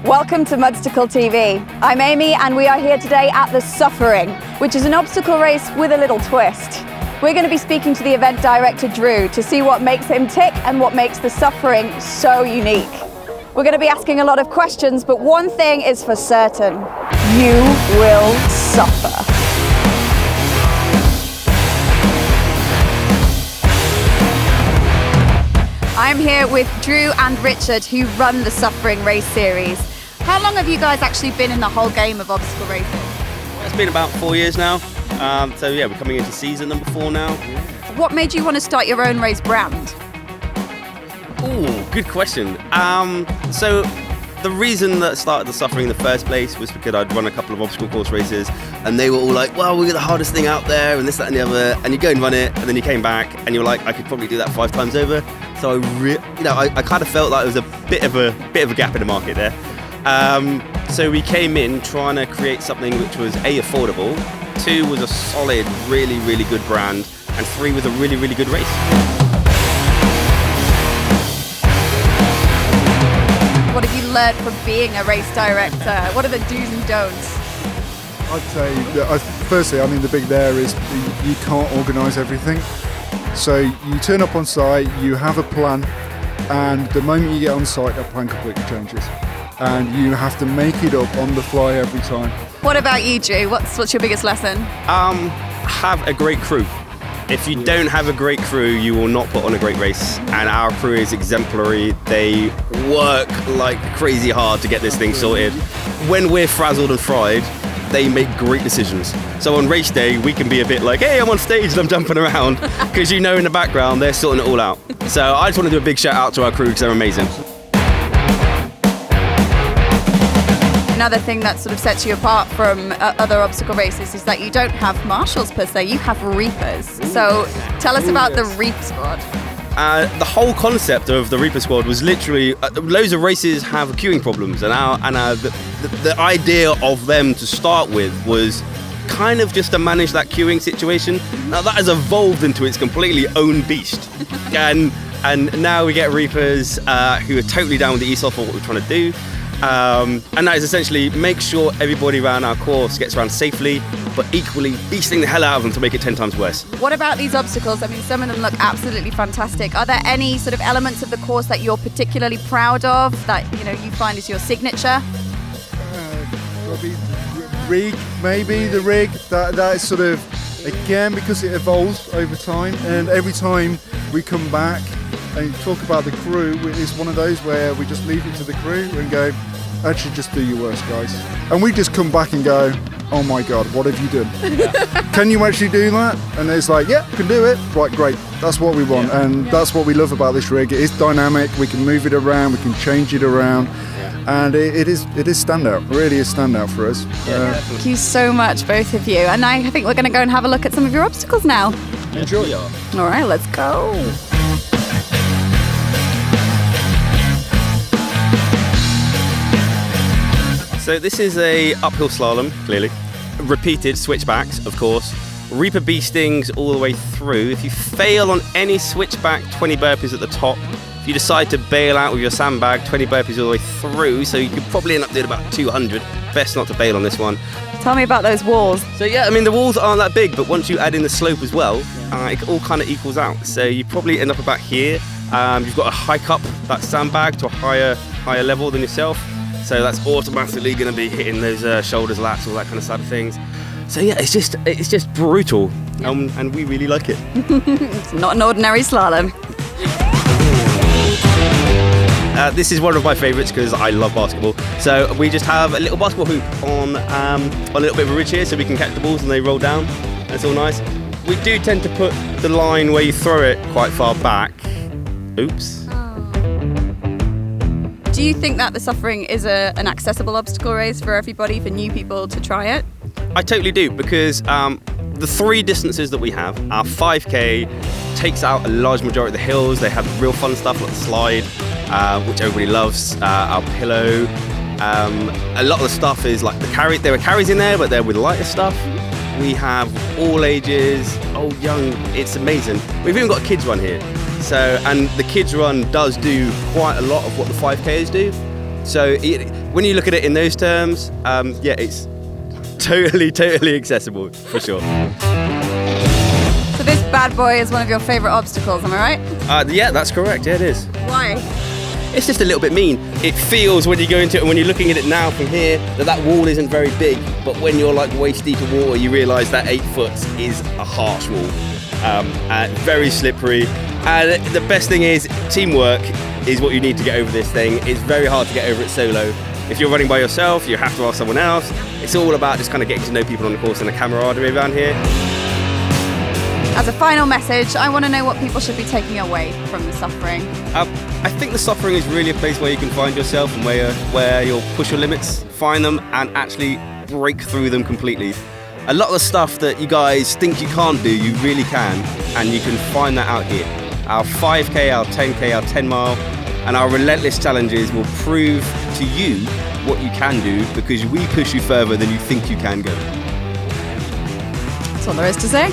Welcome to Mudstacle TV. I'm Amy and we are here today at the Suffering, which is an obstacle race with a little twist. We're going to be speaking to the event director Drew to see what makes him tick and what makes the Suffering so unique. We're going to be asking a lot of questions, but one thing is for certain: you will suffer. I'm here with Drew and Richard, who run the Suffering Race Series. How long have you guys actually been in the whole game of obstacle racing? Well, it's been about 4 years now. So yeah, we're coming into season number 4 now. What made you want to start your own race brand? Ooh, good question. So the reason that I started the Suffering in the first place was because I'd run a couple of obstacle course races and they were all like, well, we're the hardest thing out there and this, that and the other, and you go and run it and then you came back and you were like, I could probably do that 5 times over. So I kind of felt like there was a bit of a gap in the market there. So we came in trying to create something which was A, affordable, 2 was a solid, really, really good brand, and 3 was a really, really good race. What have you learned from being a race director? What are the do's and don'ts? I'd say that firstly, I mean, the big there is you can't organise everything. So you turn up on site, you have a plan, and the moment you get on site, that plan completely changes. And you have to make it up on the fly every time. What about you, Drew? What's your biggest lesson? Have a great crew. If you don't have a great crew, you will not put on a great race. And our crew is exemplary. They work like crazy hard to get this thing sorted. When we're frazzled and fried, they make great decisions. So on race day, we can be a bit like, hey, I'm on stage and I'm jumping around, because you know in the background, they're sorting it all out. So I just want to do a big shout out to our crew because they're amazing. Another thing that sort of sets you apart from other obstacle races is that you don't have marshals per se, you have reapers. So tell us about the Reap Squad. The whole concept of the Reaper Squad was literally, loads of races have queuing problems, and the idea of them to start with was kind of just to manage that queuing situation. Now that has evolved into its completely own beast. And now we get Reapers who are totally down with the ESOL for what we're trying to do. And that is essentially make sure everybody around our course gets around safely, but equally beasting the hell out of them to make it 10 times worse. What about these obstacles? I mean, some of them look absolutely fantastic. Are there any sort of elements of the course that you're particularly proud of, that you find is your signature? Probably rig, maybe the rig. That is sort of, again, because it evolves over time, and every time we come back and talk about the crew, it's one of those where we just leave it to the crew and go, actually just do your worst, guys. And we just come back and go, oh my God, what have you done? Yeah. Can you actually do that? And it's like, yeah, can do it. Right, great. That's what we want. Yeah. And that's what we love about this rig. It is dynamic. We can move it around. We can change it around. Yeah. And it is standout. Really is standout for us. Thank you so much, both of you. And I think we're going to go and have a look at some of your obstacles now. Enjoy. All right, let's go. So this is a uphill slalom, clearly. Repeated switchbacks, of course. Reaper beastings all the way through. If you fail on any switchback, 20 burpees at the top. If you decide to bail out with your sandbag, 20 burpees all the way through. So you could probably end up doing about 200. Best not to bail on this one. Tell me about those walls. So yeah, I mean, the walls aren't that big, but once you add in the slope as well, it all kind of equals out. So you probably end up about here. You've got to hike up that sandbag to a higher level than yourself. So that's automatically going to be hitting those shoulders, lats, all that kind of side of things. So yeah, it's just brutal, and we really like it. It's not an ordinary slalom. This is one of my favourites because I love basketball. So we just have a little basketball hoop on a little bit of a ridge here, so we can catch the balls and they roll down. That's all nice. We do tend to put the line where you throw it quite far back. Oops. Do you think that the Suffering is an accessible obstacle race for everybody, for new people to try it? I totally do, because the 3 distances that we have, our 5K takes out a large majority of the hills. They have real fun stuff like the slide, which everybody loves, our pillow. A lot of the stuff is like there are carries in there, but they're with lighter stuff. We have all ages, old, young, it's amazing. We've even got a kids run here. So, and the kids run does do quite a lot of what the 5Ks do. So when you look at it in those terms, yeah, it's totally accessible, for sure. So this bad boy is one of your favourite obstacles, am I right? Yeah, that's correct, yeah, it is. Why? It's just a little bit mean. It feels when you go into it, and when you're looking at it now from here, that wall isn't very big, but when you're like waist deep in water, you realise that 8 foot is a harsh wall, and very slippery. And the best thing is, teamwork is what you need to get over this thing. It's very hard to get over it solo. If you're running by yourself, you have to ask someone else. It's all about just kind of getting to know people on the course and the camaraderie around here. As a final message, I want to know what people should be taking away from the suffering. I think the suffering is really a place where you can find yourself and where you'll push your limits, find them, and actually break through them completely. A lot of the stuff that you guys think you can't do, you really can, and you can find that out here. Our 5K, our 10K, our 10 mile, and our relentless challenges will prove to you what you can do, because we push you further than you think you can go. That's all there is to say.